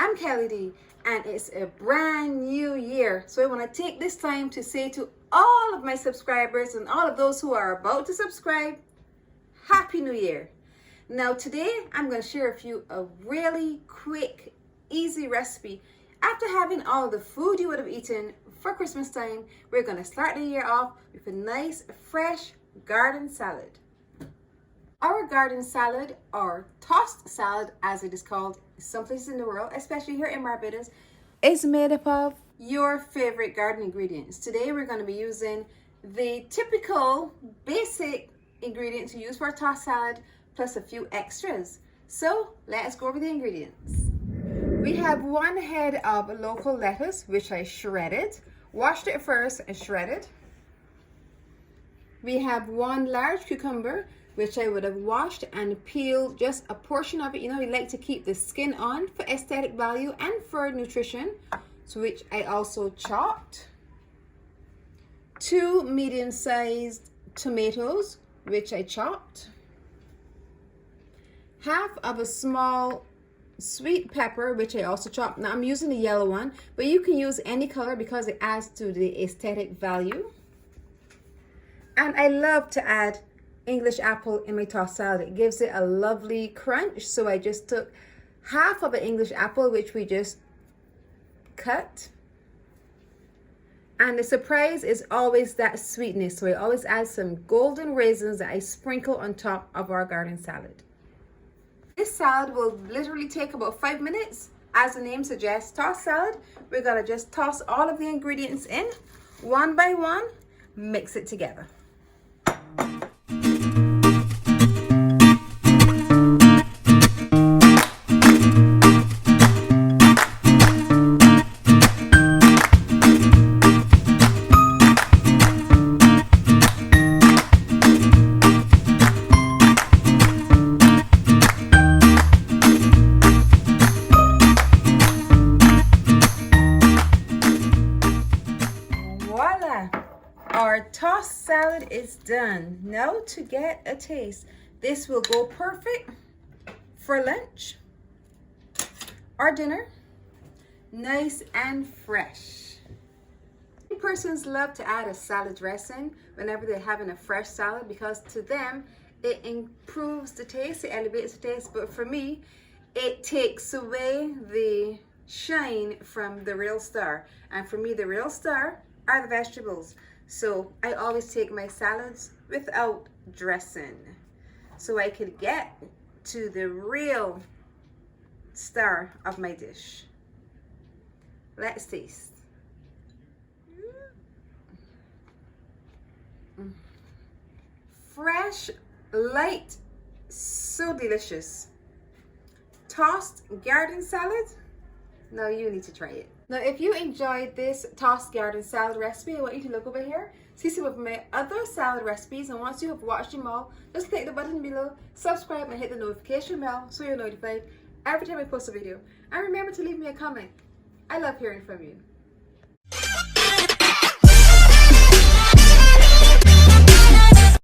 I'm Kelly D, and it's a brand new year. So I want to take this time to say to all of my subscribers and all of those who are about to subscribe, Happy New Year. Now today I'm going to share with you a really quick, easy recipe. After having all the food you would have eaten for Christmas time, we're going to start the year off with a nice, fresh garden salad. Our garden salad, or tossed salad as it is called some places in the world, especially here in Barbados, is made up of your favorite garden ingredients. Today we're going to be using the typical basic ingredients you use for a tossed salad plus a few extras. So let's go over the ingredients. We have 1 head of local lettuce, which I shredded, washed it first and shredded. We have 1 large cucumber, which I would have washed and peeled just a portion of it. You know, we like to keep the skin on for aesthetic value and for nutrition, so which I also chopped. 2 medium-sized tomatoes, which I chopped. Half of a small sweet pepper, which I also chopped. Now I'm using the yellow one, but you can use any color because it adds to the aesthetic value. And I love to add English apple in my tossed salad. It gives it a lovely crunch. So I just took half of an English apple, which we just cut. And the surprise is always that sweetness. So I always add some golden raisins that I sprinkle on top of our garden salad. This salad will literally take about 5 minutes. As the name suggests, tossed salad. We're gonna just toss all of the ingredients in one by one, mix it together. Voila! Our tossed salad is done. Now to get a taste. This will go perfect for lunch or dinner. Nice and fresh. Persons love to add a salad dressing whenever they're having a fresh salad because to them it improves the taste, it elevates the taste. But for me, it takes away the shine from the real star. And for me, the real star are the vegetables. So I always take my salads without dressing so I could get to the real star of my dish. Let's taste. Fresh, light, so delicious. Tossed garden salad. Now you need to try it. Now, if you enjoyed this tossed garden salad recipe, I want you to look over here, see some of my other salad recipes, and once you have watched them all, just click the button below, subscribe, and hit the notification bell so you're notified every time I post a video. And remember to leave me a comment. I love hearing from you.